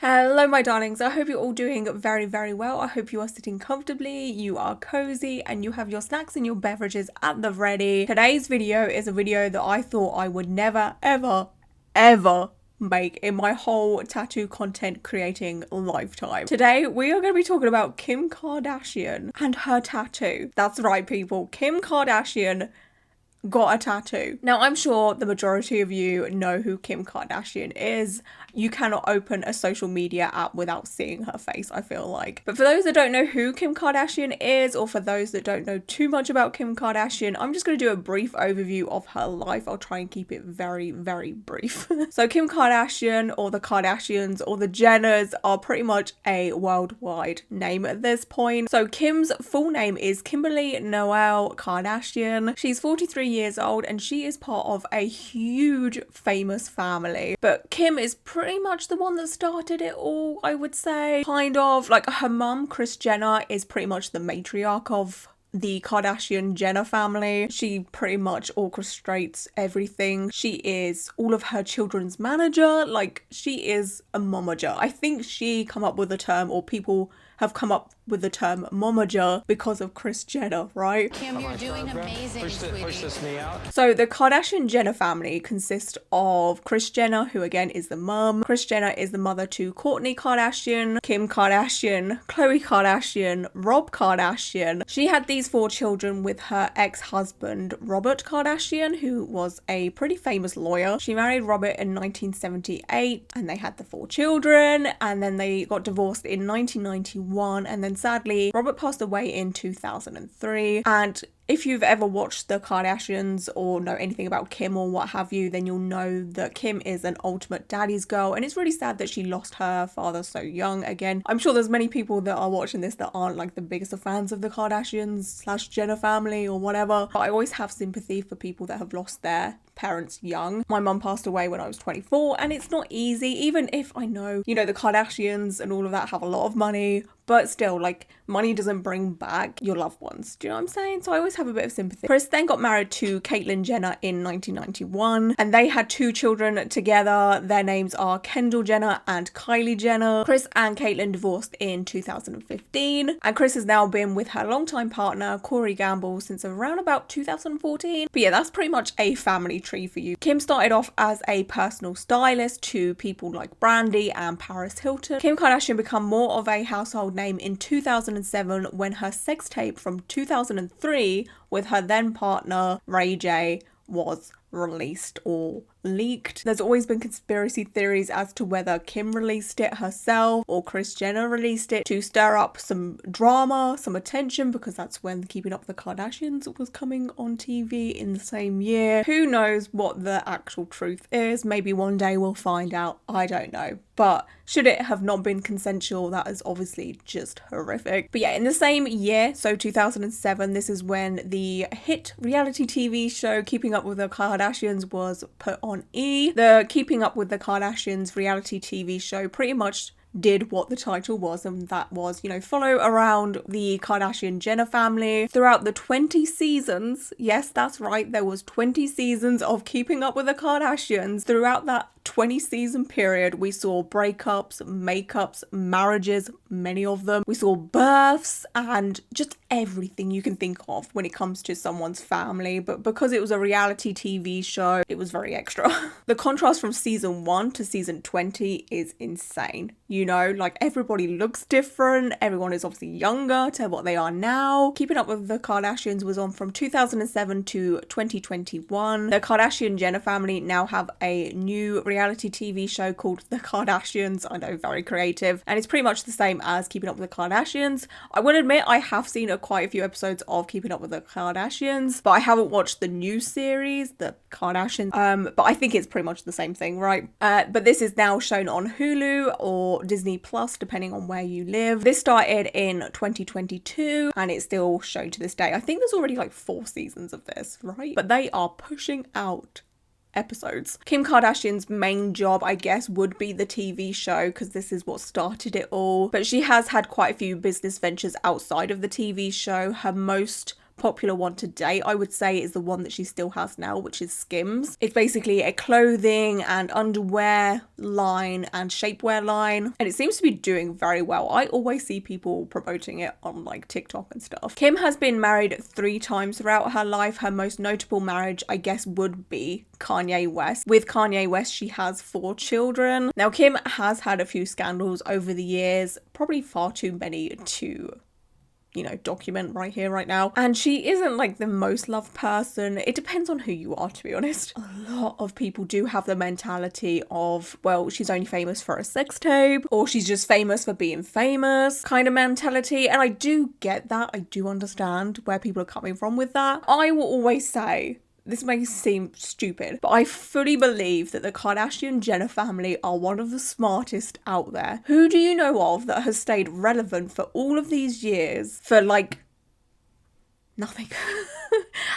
Hello my darlings, I hope you're all doing very, very well. I hope you are sitting comfortably, you are cozy, and you have your snacks and your beverages at the ready. Today's video is a video that I thought I would never, ever make in my whole tattoo content creating lifetime. Today, we are going to be talking about Kim Kardashian and her tattoo. That's right, people. Kim Kardashian got a tattoo. Now, I'm sure the majority of you know who Kim Kardashian is. You cannot open a social media app without seeing her face, I feel like. But for those that don't know who Kim Kardashian is, or for those that don't know too much about Kim Kardashian, I'm just going to do a brief overview of her life. I'll try and keep it very, very brief. So Kim Kardashian, or the Kardashians, or the Jenners are pretty much a worldwide name at this point. So Kim's full name is Kimberly Noel Kardashian. She's 43 years old and she is part of a huge famous family. But Kim is pretty much the one that started it all, I would say. Kind of. Like, her mum, Kris Jenner, is pretty much the matriarch of the Kardashian Jenner family. She pretty much orchestrates everything. She is all of her children's manager. Like, she is a momager. I think she come up with the term, or people have come up with the term momager because of Kris Jenner, right? Kim, you're doing amazing, push this knee out. So the Kardashian Jenner family consists of Kris Jenner, who again is the mum. Kris Jenner is the mother to Kourtney Kardashian, Kim Kardashian, Khloe Kardashian, Rob Kardashian. She had these 4 children with her ex-husband, Robert Kardashian, who was a pretty famous lawyer. She married Robert in 1978 and they had the 4 children, and then they got divorced in 1991, and then sadly Robert passed away in 2003. And if you've ever watched the Kardashians or know anything about Kim or what have you, then you'll know that Kim is an ultimate daddy's girl, and it's really sad that she lost her father so young. Again, I'm sure there's many people that are watching this that aren't like the biggest of fans of the Kardashians / Jenner family or whatever, but I always have sympathy for people that have lost their parents young. My mum passed away when I was 24, and it's not easy, even if I know, you know, the Kardashians and all of that have a lot of money, but still, like, money doesn't bring back your loved ones. Do you know what I'm saying? So I always have a bit of sympathy. Kris then got married to Caitlyn Jenner in 1991, and they had 2 children together. Their names are Kendall Jenner and Kylie Jenner. Kris and Caitlyn divorced in 2015, and Kris has now been with her longtime partner, Corey Gamble, since around about 2014. But yeah, that's pretty much a family tree for you. Kim started off as a personal stylist to people like Brandy and Paris Hilton. Kim Kardashian became more of a household name in 2007 when her sex tape from 2003 with her then partner Ray J was released or leaked. There's always been conspiracy theories as to whether Kim released it herself or Kris Jenner released it to stir up some drama, some attention, because that's when Keeping Up with the Kardashians was coming on TV in the same year. Who knows what the actual truth is? Maybe one day we'll find out. I don't know. But should it have not been consensual, that is obviously just horrific. But yeah, in the same year, so 2007, this is when the hit reality TV show Keeping Up with the Kardashians was put on E. The Keeping Up with the Kardashians reality TV show pretty much did what the title was, and that was, you know, follow around the Kardashian Jenner family throughout the 20 seasons. Yes, that's right, there was 20 seasons of Keeping Up with the Kardashians. Throughout that 20 season period, we saw breakups, makeups, marriages, many of them. We saw births and just everything you can think of when it comes to someone's family. But because it was a reality TV show, it was very extra. The contrast from season 1 to season 20 is insane. You know, like, everybody looks different. Everyone is obviously younger to what they are now. Keeping Up with the Kardashians was on from 2007 to 2021. The Kardashian Jenner family now have a new reality TV show called The Kardashians. I know, very creative, and it's pretty much the same as Keeping Up with the Kardashians. I will admit I have seen quite a few episodes of Keeping Up with the Kardashians, but I haven't watched the new series, The Kardashians, but I think it's pretty much the same thing, right? But this is now shown on Hulu or Disney Plus, depending on where you live. This started in 2022 and it's still shown to this day. I think there's already like 4 seasons of this, right? But they are pushing out episodes. Kim Kardashian's main job, I guess, would be the TV show, because this is what started it all. But she has had quite a few business ventures outside of the TV show. Her most popular one to date, I would say, is the one that she still has now, which is Skims. It's basically a clothing and underwear line and shapewear line, and it seems to be doing very well. I always see people promoting it on like TikTok and stuff. Kim has been married 3 times throughout her life. Her most notable marriage, I guess, would be Kanye West. With Kanye West, she has 4 children. Now, Kim has had a few scandals over the years, probably far too many to, you know, document right here, right now. And she isn't like the most loved person. It depends on who you are, to be honest. A lot of people do have the mentality of, well, she's only famous for a sex tape, or she's just famous for being famous kind of mentality. And I do get that. I do understand where people are coming from with that. I will always say, this may seem stupid, but I fully believe that the Kardashian-Jenner family are one of the smartest out there. Who do you know of that has stayed relevant for all of these years for like nothing?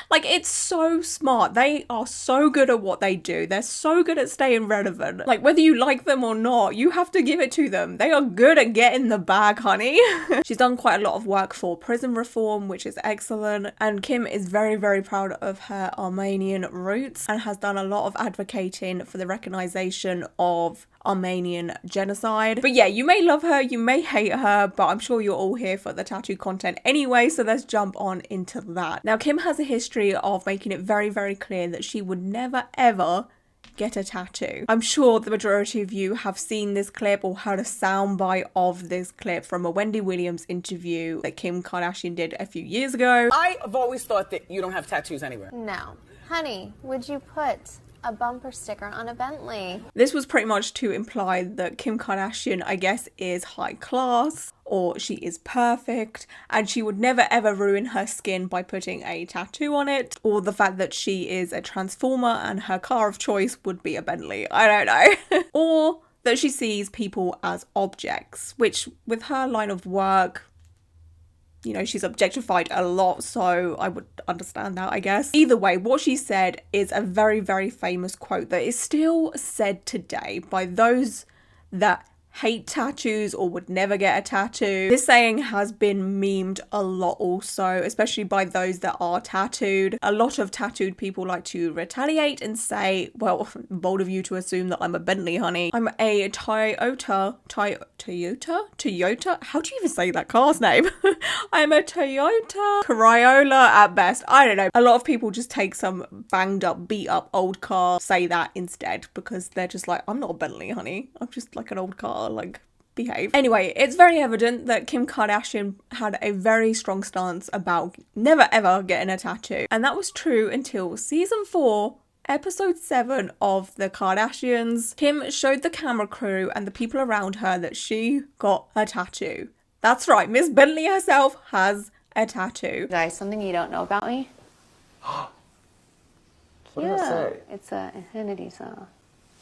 Like, it's so smart. They are so good at what they do. They're so good at staying relevant. Like, whether you like them or not, you have to give it to them. They are good at getting the bag, honey. She's done quite a lot of work for prison reform, which is excellent. And Kim is very, very proud of her Armenian roots and has done a lot of advocating for the recognition of Armenian genocide. But yeah, you may love her, you may hate her, but I'm sure you're all here for the tattoo content anyway, so let's jump on into that. Now, Kim has a history of making it very, very clear that she would never ever get a tattoo. I'm sure the majority of you have seen this clip or heard a soundbite of this clip from a Wendy Williams interview that Kim Kardashian did a few years ago. I've always thought that you don't have tattoos anywhere. No. Honey, would you put a bumper sticker on a Bentley? This was pretty much to imply that Kim Kardashian, I guess, is high class, or she is perfect, and she would never ever ruin her skin by putting a tattoo on it, or the fact that she is a transformer and her car of choice would be a Bentley. I don't know. Or that she sees people as objects, which with her line of work, you know, she's objectified a lot, so I would understand that, I guess. Either way, what she said is a very, very famous quote that is still said today by those that hate tattoos or would never get a tattoo. This saying has been memed a lot also, especially by those that are tattooed. A lot of tattooed people like to retaliate and say, well, bold of you to assume that I'm a Bentley, honey. I'm a Toyota? How do you even say that car's name? I'm a Toyota Corolla at best. I don't know. A lot of people just take some banged up, beat up old car, say that instead, because they're just like, I'm not a Bentley, honey. I'm just like an old car. Like, behave. Anyway, it's very evident that Kim Kardashian had a very strong stance about never ever getting a tattoo, and that was true until season 4, episode 7 of the Kardashians. Kim showed the camera crew and the people around her that she got a tattoo. That's right, Miss Bentley herself has a tattoo. Guys, something you don't know about me? What did I say? It's an infinity sign.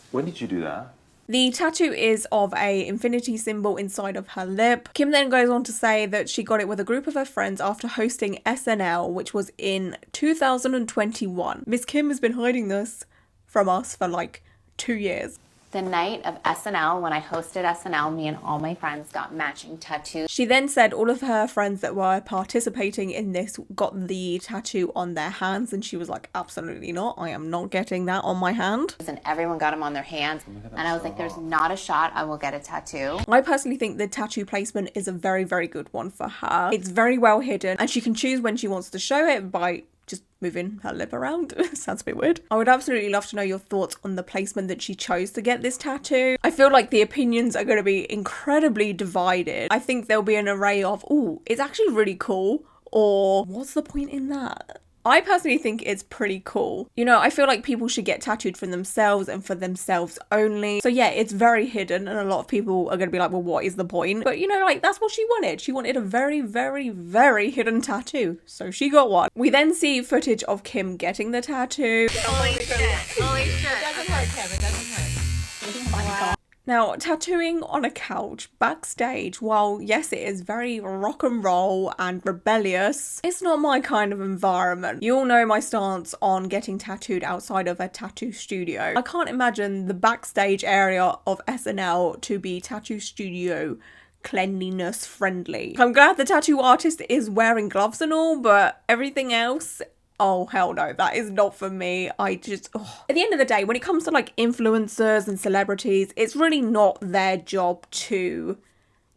When did you do that? The tattoo is of a infinity symbol inside of her lip. Kim then goes on to say that she got it with a group of her friends after hosting SNL, which was in 2021. Miss Kim has been hiding this from us for like 2 years. The night of SNL, when I hosted SNL, me and all my friends got matching tattoos. She then said all of her friends that were participating in this got the tattoo on their hands, and she was like, absolutely not. I am not getting that on my hand. And everyone got them on their hands. And I was like, there's not a shot I will get a tattoo. I personally think the tattoo placement is a very, very good one for her. It's very well hidden, and she can choose when she wants to show it by just moving her lip around. Sounds a bit weird. I would absolutely love to know your thoughts on the placement that she chose to get this tattoo. I feel like the opinions are going to be incredibly divided. I think there'll be an array of, ooh, it's actually really cool, or what's the point in that? I personally think it's pretty cool. You know, I feel like people should get tattooed for themselves and for themselves only. So yeah, it's very hidden, and a lot of people are going to be like, well, what is the point? But you know, like, that's what she wanted. She wanted a very, very, very hidden tattoo. So she got one. We then see footage of Kim getting the tattoo. Holy shit. Holy shit. It doesn't hurt, Kim. It doesn't hurt. Oh my God. Now, tattooing on a couch backstage, while yes, it is very rock and roll and rebellious, it's not my kind of environment. You all know my stance on getting tattooed outside of a tattoo studio. I can't imagine the backstage area of SNL to be tattoo studio cleanliness friendly. I'm glad the tattoo artist is wearing gloves and all, but everything else, oh hell no, that is not for me. At the end of the day, when it comes to like influencers and celebrities, it's really not their job to,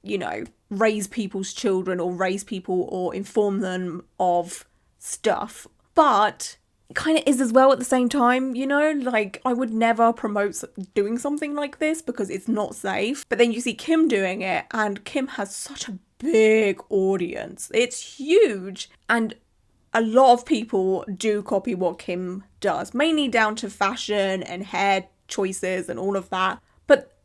you know, raise people's children or raise people or inform them of stuff. But it kind of is as well at the same time, you know, like I would never promote doing something like this because it's not safe. But then you see Kim doing it, and Kim has such a big audience. It's huge. And a lot of people do copy what Kim does, mainly down to fashion and hair choices and all of that. But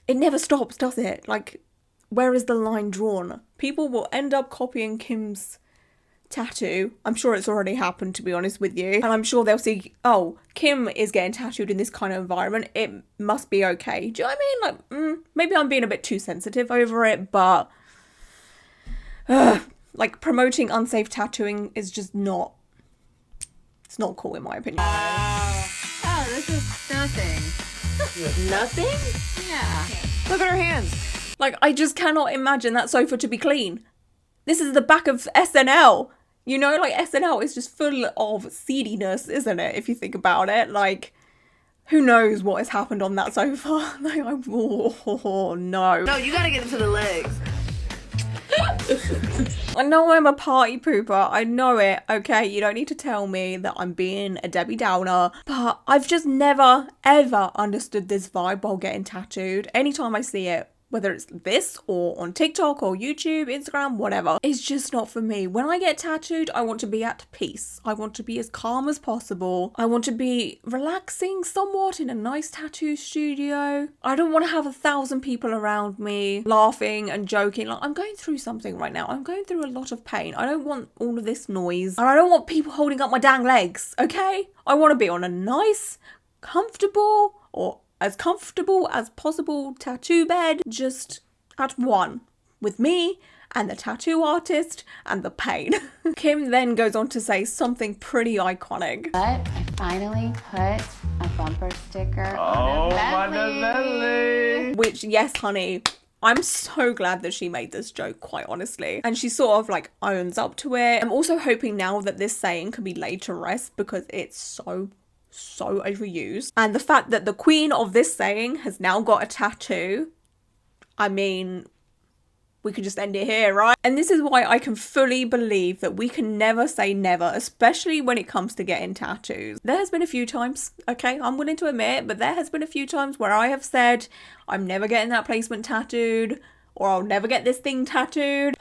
it never stops, does it? Like, where is the line drawn? People will end up copying Kim's tattoo. I'm sure it's already happened, to be honest with you. And I'm sure they'll see, oh, Kim is getting tattooed in this kind of environment. It must be okay. Do you know what I mean? Like, maybe I'm being a bit too sensitive over it, but like promoting unsafe tattooing is just not, it's not cool in my opinion. Oh, this is nothing. Nothing? Yeah. Look at her hands. Like, I just cannot imagine that sofa to be clean. This is the back of SNL. You know, like SNL is just full of seediness, isn't it? If you think about it, like, who knows what has happened on that sofa? Like, oh no. No, you gotta get into the legs. I know I'm a party pooper. I know it. Okay, you don't need to tell me that I'm being a Debbie Downer. But I've just never, ever understood this vibe while getting tattooed. Anytime I see it, whether it's this or on TikTok or YouTube, Instagram, whatever, it's just not for me. When I get tattooed, I want to be at peace. I want to be as calm as possible. I want to be relaxing somewhat in a nice tattoo studio. I don't want to have 1,000 people around me laughing and joking. Like, I'm going through something right now. I'm going through a lot of pain. I don't want all of this noise. And I don't want people holding up my dang legs, okay? I want to be on a nice, comfortable, or as comfortable as possible tattoo bed, just at one, with me and the tattoo artist and the pain. Kim then goes on to say something pretty iconic. But I finally put a bumper sticker on my a Bentley. Which, yes, honey, I'm so glad that she made this joke, quite honestly. And she sort of like owns up to it. I'm also hoping now that this saying can be laid to rest because it's so overused. And the fact that the queen of this saying has now got a tattoo, I mean, we could just end it here, right? And this is why I can fully believe that we can never say never, especially when it comes to getting tattoos. There has been a few times, okay, I'm willing to admit, but there has been a few times where I have said, I'm never getting that placement tattooed, or I'll never get this thing tattooed.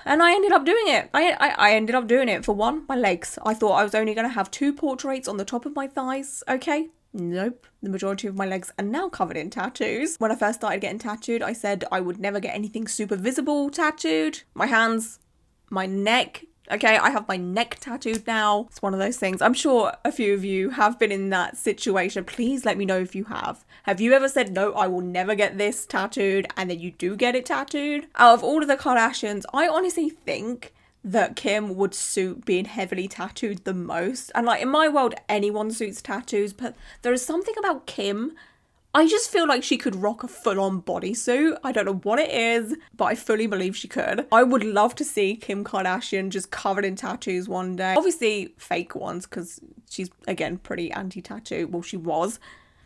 And I ended up doing it. I ended up doing it. For one, my legs. I thought I was only going to have 2 portraits on the top of my thighs. Okay. Nope. The majority of my legs are now covered in tattoos. When I first started getting tattooed, I said I would never get anything super visible tattooed. My hands, my neck. Okay, I have my neck tattooed now. It's one of those things. I'm sure a few of you have been in that situation. Please let me know if you have. Have you ever said, no, I will never get this tattooed, and then you do get it tattooed? Out of all of the Kardashians, I honestly think that Kim would suit being heavily tattooed the most. And like, in my world, anyone suits tattoos, but there is something about Kim. I just feel like she could rock a full-on bodysuit. I don't know what it is, but I fully believe she could. I would love to see Kim Kardashian just covered in tattoos one day. Obviously fake ones, because she's, again, pretty anti-tattoo. Well, she was.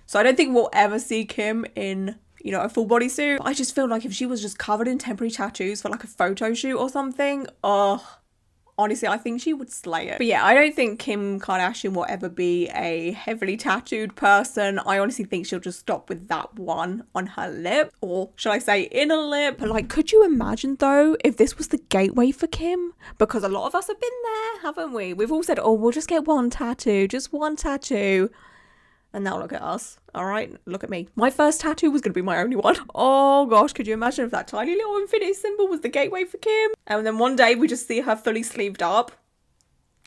So I don't think we'll ever see Kim in, you know, a full bodysuit. I just feel like if she was just covered in temporary tattoos for like a photo shoot or something, honestly, I think she would slay it. But yeah, I don't think Kim Kardashian will ever be a heavily tattooed person. I honestly think she'll just stop with that one on her lip, or should I say inner lip. But like, could you imagine though if this was the gateway for Kim? Because a lot of us have been there, haven't we? We've all said, oh, we'll just get one tattoo, just one tattoo. And now look at us, all right? Look at me. My first tattoo was going to be my only one. Oh gosh, could you imagine if that tiny little infinity symbol was the gateway for Kim? And then one day we just see her fully sleeved up.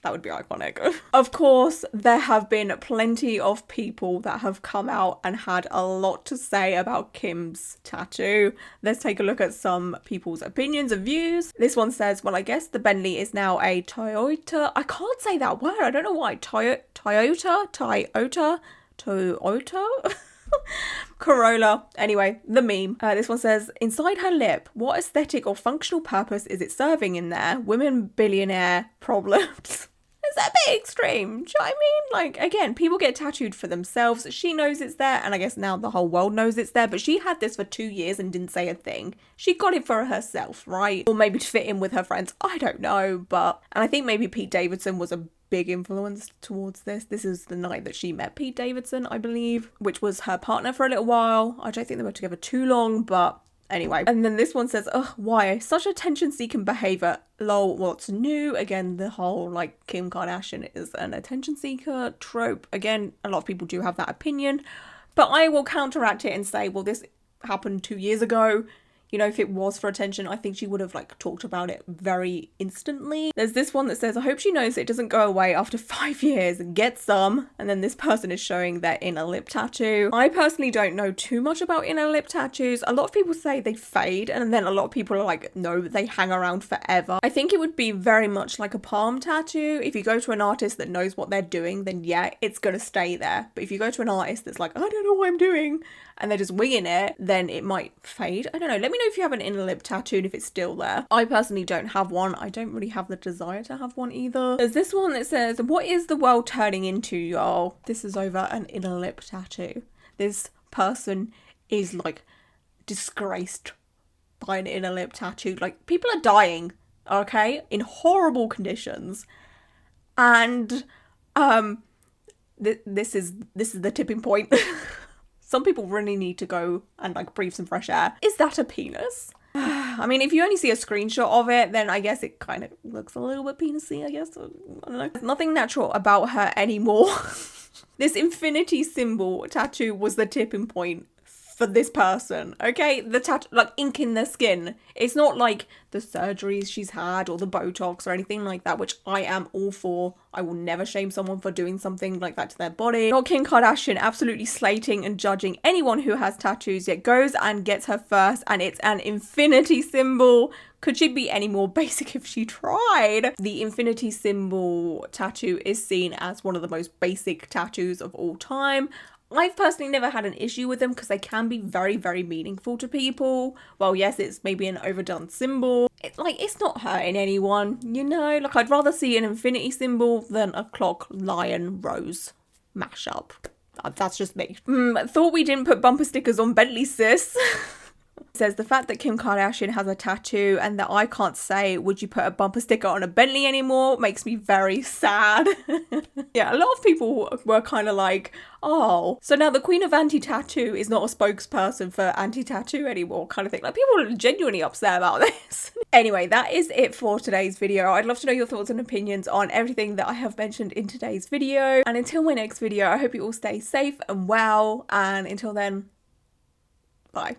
That would be iconic. Of course, there have been plenty of people that have come out and had a lot to say about Kim's tattoo. Let's take a look at some people's opinions and views. This one says, well, I guess the Bentley is now a Toyota. I can't say that word. I don't know why. Toyota. Corolla. Anyway, the meme. This one says, inside her lip, what aesthetic or functional purpose is it serving in there? Women billionaire problems. Is that a bit extreme? Do you know what I mean? Like, again, people get tattooed for themselves. She knows it's there, and I guess now the whole world knows it's there, but she had this for 2 years and didn't say a thing. She got it for herself, right? Or maybe to fit in with her friends. I don't know, but... And I think maybe Pete Davidson was a big influence towards this. This is the night that she met Pete Davidson, I believe, which was her partner for a little while. I don't think they were together too long, but... Anyway, and then this one says, ugh, why? Such attention-seeking behaviour. Lol, what's new? Again, the whole, like, Kim Kardashian is an attention-seeker trope. Again, a lot of people do have that opinion. But I will counteract it and say, well, this happened 2 years ago. You know, if it was for attention, I think she would have, like, talked about it very instantly. There's this one that says, I hope she knows it doesn't go away after 5 years and get some. And then this person is showing their inner lip tattoo. I personally don't know too much about inner lip tattoos. A lot of people say they fade, and then a lot of people are like, no, they hang around forever. I think it would be very much like a palm tattoo. If you go to an artist that knows what they're doing, then yeah, it's gonna stay there. But if you go to an artist that's like, I don't know what I'm doing, and they're just winging it, then it might fade. I don't know. Let me know if you have an inner lip tattoo and if it's still there. I personally don't have one. I don't really have the desire to have one either. There's this one that says, what is the world turning into, y'all? This is over an inner lip tattoo. This person is like disgraced by an inner lip tattoo. Like, people are dying, okay, in horrible conditions. And this is the tipping point. Some people really need to go and like breathe some fresh air. Is that a penis? I mean, if you only see a screenshot of it, then I guess it kind of looks a little bit penis-y, I guess. I don't know. There's nothing natural about her anymore. This infinity symbol tattoo was the tipping point for this person, okay? The tattoo, like ink in their skin. It's not like the surgeries she's had or the Botox or anything like that, which I am all for. I will never shame someone for doing something like that to their body. Not Kim Kardashian absolutely slating and judging anyone who has tattoos, yet goes and gets her first, and it's an infinity symbol. Could she be any more basic if she tried? The infinity symbol tattoo is seen as one of the most basic tattoos of all time. I've personally never had an issue with them because they can be very, very meaningful to people. Well, yes, it's maybe an overdone symbol. It's not hurting anyone, you know? Like, I'd rather see an infinity symbol than a clock, lion, rose mashup. That's just me. Thought we didn't put bumper stickers on Bentley, sis. It says, the fact that Kim Kardashian has a tattoo and that I can't say, would you put a bumper sticker on a Bentley anymore, makes me very sad. Yeah, a lot of people were kind of like, oh, so now the Queen of Anti-Tattoo is not a spokesperson for anti-tattoo anymore, kind of thing. Like, people are genuinely upset about this. Anyway, that is it for today's video. I'd love to know your thoughts and opinions on everything that I have mentioned in today's video. And until my next video, I hope you all stay safe and well. And until then, bye.